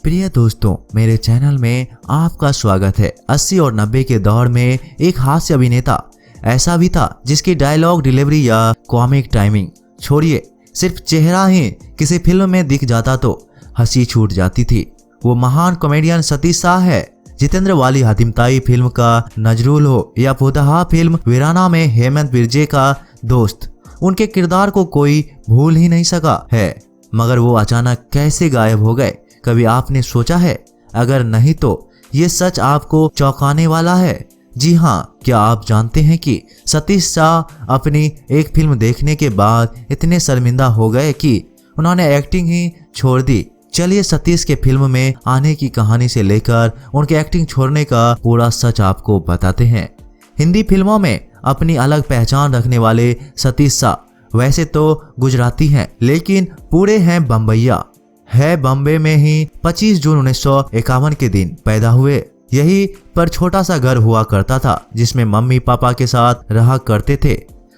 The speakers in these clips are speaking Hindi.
प्रिय दोस्तों, मेरे चैनल में आपका स्वागत है। 80 और 90 के दौर में एक हास्य अभिनेता ऐसा भी था जिसकी डायलॉग डिलीवरी या कॉमिक टाइमिंग छोड़िए, सिर्फ चेहरा ही किसी फिल्म में दिख जाता तो हंसी छूट जाती थी। वो महान कॉमेडियन सतीश शाह है। जितेंद्र वाली हातिमताई फिल्म का नजरुल हो या फुतहा फिल्म वीराना में हेमंत बिरजे का दोस्त, उनके किरदार को कोई भूल ही नहीं सका है। मगर वो अचानक कैसे गायब हो गए, कभी आपने सोचा है? अगर नहीं तो ये सच आपको चौंकाने वाला है। जी हाँ, क्या आप जानते हैं कि सतीश शाह अपनी एक फिल्म देखने के बाद इतने शर्मिंदा हो गए कि उन्होंने एक्टिंग ही छोड़ दी। चलिए सतीश के फिल्म में आने की कहानी से लेकर उनके एक्टिंग छोड़ने का पूरा सच आपको बताते हैं। हिंदी फिल्मों में अपनी अलग पहचान रखने वाले सतीश शाह वैसे तो गुजराती हैं, लेकिन पूरे हैं बम्बईया है। बम्बे में ही 25 जून 1951 के दिन पैदा हुए। यही पर छोटा सा घर हुआ करता था जिसमें मम्मी पापा के साथ रहा करते थे।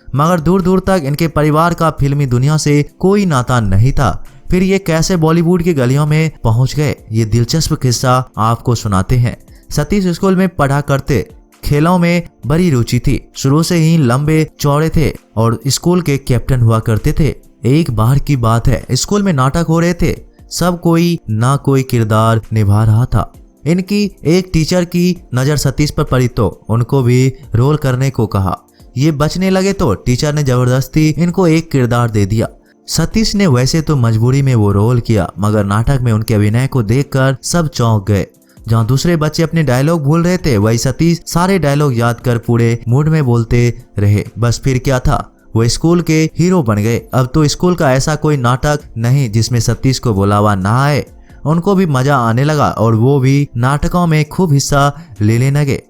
मगर दूर दूर तक इनके परिवार का फिल्मी दुनिया से कोई नाता नहीं था। फिर ये कैसे बॉलीवुड की गलियों में पहुंच गए, ये दिलचस्प किस्सा आपको सुनाते हैं। सतीश स्कूल में पढ़ा करते, खेलों में बड़ी रुचि थी। शुरू से ही लंबे चौड़े थे और स्कूल के कैप्टन हुआ करते थे। एक बार की बात है, स्कूल में नाटक हो रहे थे। सब कोई ना कोई किरदार निभा रहा था। इनकी एक टीचर की नजर सतीश पर पड़ी तो उनको भी रोल करने को कहा। ये बचने लगे तो टीचर ने जबरदस्ती इनको एक किरदार दे दिया। सतीश ने वैसे तो मजबूरी में वो रोल किया, मगर नाटक में उनके अभिनय को देखकर सब चौंक गए। जहाँ दूसरे बच्चे अपने डायलॉग भूल रहे थे, वही सतीश सारे डायलॉग याद कर पूरे मूड में बोलते रहे। बस फिर क्या था, वो स्कूल के हीरो बन गए। अब तो स्कूल का ऐसा कोई नाटक नहीं जिसमें सतीश को बुलावा ना आए। उनको भी मजा आने लगा और वो भी नाटकों में खूब हिस्सा लेने लगे।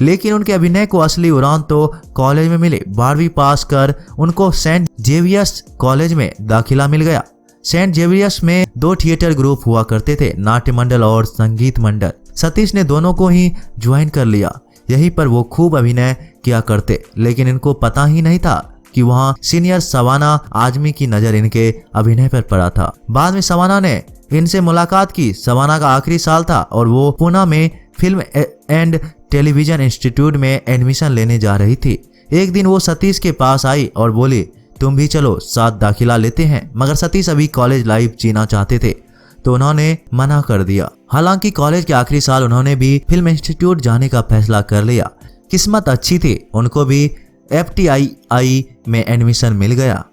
लेकिन उनके अभिनय को असली उड़ान तो कॉलेज में मिले। 12वीं पास कर उनको सेंट जेवियर्स कॉलेज में दाखिला मिल गया। सेंट जेवियर्स में 2 थिएटर ग्रुप हुआ करते थे, नाट्य मंडल और संगीत मंडल। सतीश ने दोनों को ही ज्वाइन कर लिया। यहीं पर वो खूब अभिनय किया करते, लेकिन इनको पता ही नहीं था कि वहाँ सीनियर सवाना आजमी की नजर इनके अभिनय पर पड़ा था। बाद में सवाना ने इनसे मुलाकात की। सवाना का आखिरी साल था और वो पुणे में फिल्म एंड टेलीविजन इंस्टीट्यूट में एडमिशन लेने जा रही थी। एक दिन वो सतीश के पास आई और बोली, तुम भी चलो, साथ दाखिला लेते हैं। मगर सतीश अभी कॉलेज लाइफ जीना चाहते थे तो उन्होंने मना कर दिया। हालांकि कॉलेज के आखिरी साल उन्होंने भी फिल्म इंस्टीट्यूट जाने का फैसला कर लिया। किस्मत अच्छी थी, उनको भी FTII में एडमिशन मिल गया।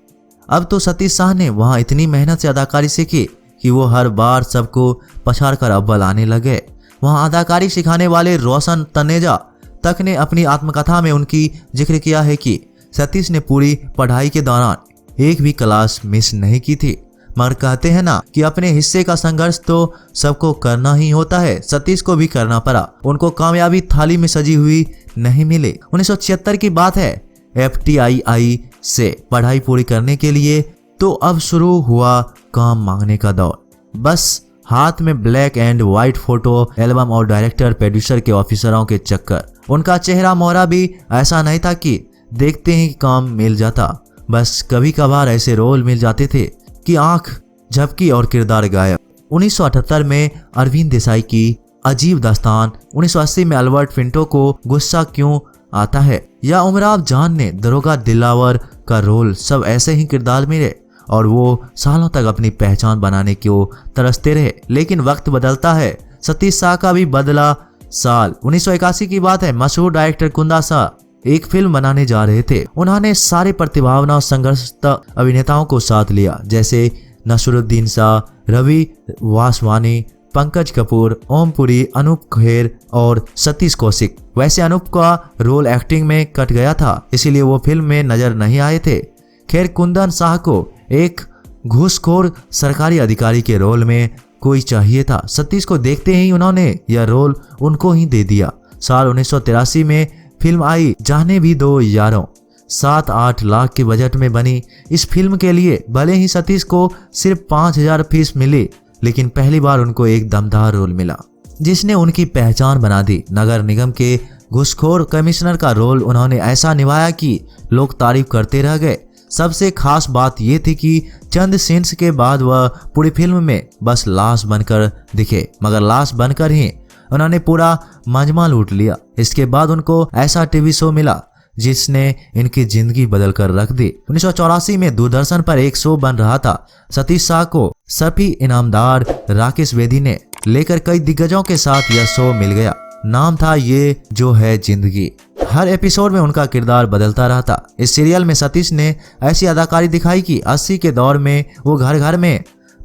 अब तो सतीश शाह ने वहाँ इतनी मेहनत से अदाकारी सीखी कि वो हर बार सबको पछाड़ कर अव्वल आने लगे। वहाँ अदाकारी सिखाने वाले रोशन तनेजा तक ने अपनी आत्मकथा में उनकी जिक्र किया है कि सतीश ने पूरी पढ़ाई के दौरान एक भी क्लास मिस नहीं की थी। मगर कहते हैं ना कि अपने हिस्से का संघर्ष तो सबको करना ही होता है। सतीश को भी करना पड़ा। उनको कामयाबी थाली में सजी हुई नहीं मिली। 1976 की बात है। FTII से पढ़ाई पूरी करने के लिए तो अब शुरू हुआ काम मांगने का दौर। बस हाथ में black and white photo album और डायरेक्टर प्रोड्यूसर के ऑफिसरों के चक्कर। उनका चेहरा मोहरा भी ऐसा नहीं था कि देखते ही काम मिल जाता। बस कभी कभार ऐसे रोल मिल जाते थे कि आंख झपकी और किरदार गायब। 1978 में अरविंद देसाई की अजीब दास्तान, 1980 में अल्बर्ट पिंटो को गुस्सा क्यों आता है, या उमराव जान ने दरोगा दिलावर का रोल, सब ऐसे ही किरदार मिले और वो सालों तक अपनी पहचान बनाने को तरसते रहे। लेकिन वक्त बदलता है। सतीश शाह का भी बदला साल 1981 की बात है। मशहूर डायरेक्टर कुंदा शाह एक फिल्म बनाने जा रहे थे। उन्होंने सारे प्रतिभावान और संघर्षरत अभिनेताओं को साथ लिया, जैसे नसरुद्दीन शाह, रवि वासवानी, पंकज कपूर, ओम पुरी, अनूप खेर और सतीश कौशिक। वैसे अनूप का रोल एक्टिंग में कट गया था, इसीलिए वो फिल्म में नजर नहीं आए थे। खैर, कुंदन शाह को एक घूसखोर सरकारी अधिकारी के रोल में कोई चाहिए था। सतीश को देखते ही उन्होंने यह रोल उनको ही दे दिया। साल 1983 में फिल्म आई जाने भी दो यारों। 7-8 लाख के बजट में बनी इस फिल्म के लिए भले ही सतीश को सिर्फ 5000 फीस मिली, लेकिन पहली बार उनको एक दमदार रोल मिला जिसने उनकी पहचान बना दी। नगर निगम के घूसखोर कमिश्नर का रोल उन्होंने ऐसा निभाया कि लोग तारीफ करते रह गए। सबसे खास बात यह थी कि चंद सीन्स के बाद वह पूरी फिल्म में बस लाश बनकर दिखे, मगर लाश बनकर ही उन्होंने पूरा मजमा लूट लिया। इसके बाद उनको ऐसा टीवी शो मिला जिसने इनकी जिंदगी बदल कर रख दी। 1984 में दूरदर्शन पर एक शो बन रहा था। सतीश शाह को सफी इनामदार राकेश बेदी ने लेकर कई दिग्गजों के साथ यह शो मिल गया। नाम था ये जो है जिंदगी। हर एपिसोड में उनका किरदार बदलता रहता। इस सीरियल में सतीश ने ऐसी अदाकारी दिखाई कि 80 के दौर में वो घर घर में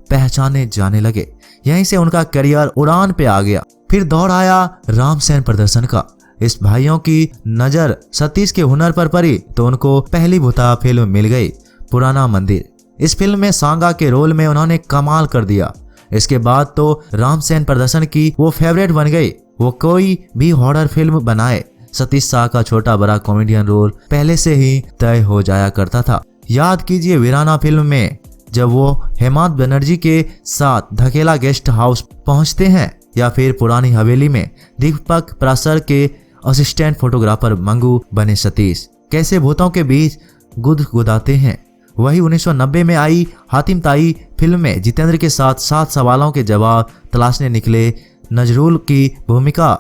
पहचाने जाने लगे। यहीं से उनका करियर उड़ान पे आ गया। फिर दौर आया रामसेन प्रदर्शन का। इस भाइयों की नजर सतीश के हुनर पर पड़ी तो उनको पहली भूता फिल्म मिल गई, पुराना मंदिर। इस फिल्म में सांगा के रोल में उन्होंने कमाल कर दिया। इसके बाद तो रामसेन प्रदर्शन की वो फेवरेट बन गई। वो कोई भी हॉरर फिल्म बनाए, सतीश शाह का छोटा बड़ा कॉमेडियन रोल पहले से ही तय हो जाया करता था। याद कीजिए वीराना फिल्म में जब वो हेमंत बनर्जी के साथ धकेला गेस्ट हाउस पहुंचते हैं, या फिर पुरानी हवेली में दीपक प्रासर के असिस्टेंट फोटोग्राफर मंगू बने सतीश कैसे भूतों के बीच गुदगुदाते हैं। वही 1990 में आई हातिम ताई फिल्म में जितेंद्र के साथ 7 सवालों के जवाब तलाशने निकले नजरुल की भूमिका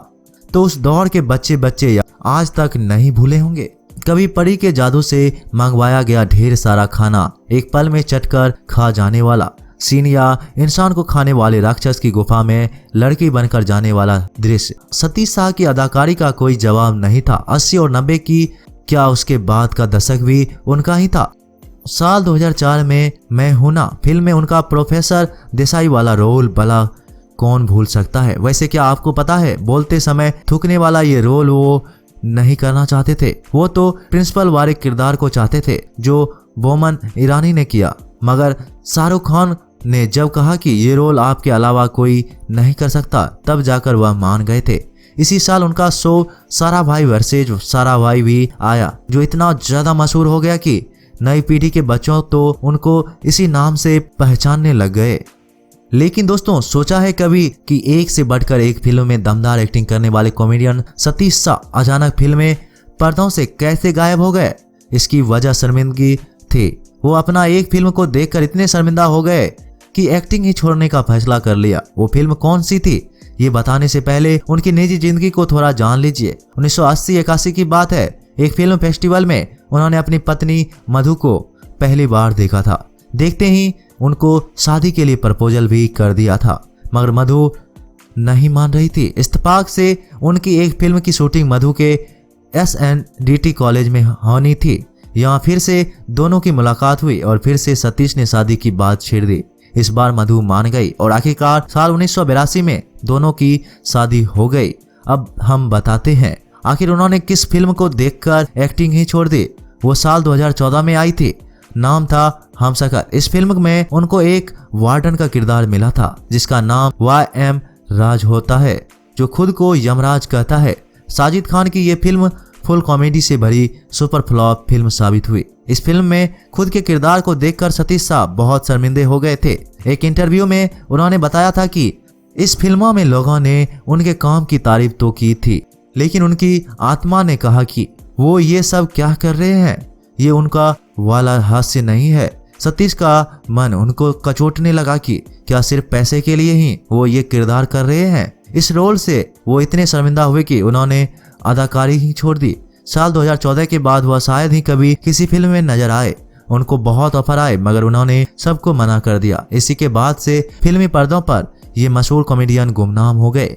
तो उस दौर के बच्चे आज तक नहीं भूले होंगे। कभी परी के जादू से मंगवाया गया ढेर सारा खाना एक पल में चटकर खा जाने वाला सीन, या इंसान को खाने वाले राक्षस की गुफा में लड़की बनकर जाने वाला दृश्य। सतीश शाह की अदाकारी का कोई जवाब नहीं था। 80 और 90 की क्या उसके बाद का दशक भी उनका ही था। साल 2004 में मैं हूं ना फिल्म में उनका प्रोफेसर देसाई वाला रोल भला कौन भूल सकता है। वैसे क्या आपको पता है, बोलते समय थूकने वाला ये रोल वो नहीं करना चाहते थे। वो तो प्रिंसिपल वाले किरदार को चाहते थे जो बोमन ईरानी ने किया, मगर शाहरुख खान ने जब कहा कि ये रोल आपके अलावा कोई नहीं कर सकता, तब जाकर वह मान गए थे। इसी साल उनका शो सारा भाई वर्सेज सारा भाई भी आया, जो इतना ज्यादा मशहूर हो गया कि नई पीढ़ी के बच्चों तो उनको इसी नाम से पहचानने लग गए। लेकिन दोस्तों, सोचा है कभी कि एक से बढ़कर एक फिल्म में दमदार एक्टिंग करने वाले कॉमेडियन सतीश शाह अचानक फिल्म में पर्दों से कैसे गायब हो गए? इसकी वजह शर्मिंदगी थी। वो अपना एक फिल्म को देखकर इतने शर्मिंदा हो गए कि एक्टिंग ही छोड़ने का फैसला कर लिया। वो फिल्म कौन सी थी, ये बताने से पहले उनकी निजी जिंदगी को थोड़ा जान लीजिए। 1980-81 की बात है। एक फिल्म फेस्टिवल में उन्होंने अपनी पत्नी मधु को पहली बार देखा था। देखते ही उनको शादी के लिए प्रपोजल भी कर दिया था, मगर मधु नहीं मान रही थी। इत्तेफाक से उनकी एक फिल्म की शूटिंग मधु के SNDT कॉलेज में होनी थी। यहाँ फिर से दोनों की मुलाकात हुई और फिर से सतीश ने शादी की बात छेड़ दी। इस बार मधु मान गई और आखिरकार साल 1982 में दोनों की शादी हो गई। अब हम बताते हैं आखिर उन्होंने किस फिल्म को देखकर एक्टिंग ही छोड़ दी। वो साल 2014 में आई थी। नाम था हमशक्ल। इस फिल्म में उनको एक वार्डन का किरदार मिला था जिसका नाम YM राज होता है, जो खुद को यमराज कहता है। साजिद खान की ये फिल्म फुल कॉमेडी से भरी सुपर फ्लॉप फिल्म साबित हुई। इस फिल्म में खुद के किरदार को देखकर सतीश शाह बहुत शर्मिंदे हो गए थे। एक इंटरव्यू में उन्होंने बताया था कि इस फिल्म में लोगों ने उनके काम की तारीफ तो की थी, लेकिन उनकी आत्मा ने कहा कि वो ये सब क्या कर रहे हैं, ये उनका वाला हास्य नहीं है। सतीश का मन उनको कचोटने लगा कि क्या सिर्फ पैसे के लिए ही वो ये किरदार कर रहे हैं। इस रोल से वो इतने शर्मिंदा हुए कि उन्होंने अदाकारी ही छोड़ दी। साल 2014 के बाद वह शायद ही कभी किसी फिल्म में नजर आए। उनको बहुत ऑफर आए, मगर उन्होंने सबको मना कर दिया। इसी के बाद से फिल्मी पर्दों पर ये मशहूर कॉमेडियन गुमनाम हो गए।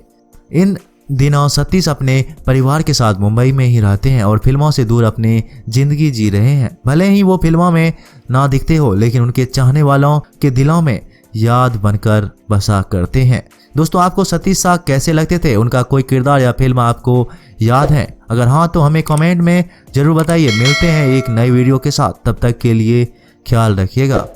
इन दिनों सतीश अपने परिवार के साथ मुंबई में ही रहते हैं और फिल्मों से दूर अपनी जिंदगी जी रहे हैं। भले ही वो फिल्मों में ना दिखते हो, लेकिन उनके चाहने वालों के दिलों में याद बनकर बसा करते हैं। दोस्तों, आपको सतीश शाह कैसे लगते थे? उनका कोई किरदार या फिल्म आपको याद है? अगर हाँ तो हमें कमेंट में जरूर बताइए। मिलते हैं एक नई वीडियो के साथ, तब तक के लिए ख्याल रखिएगा।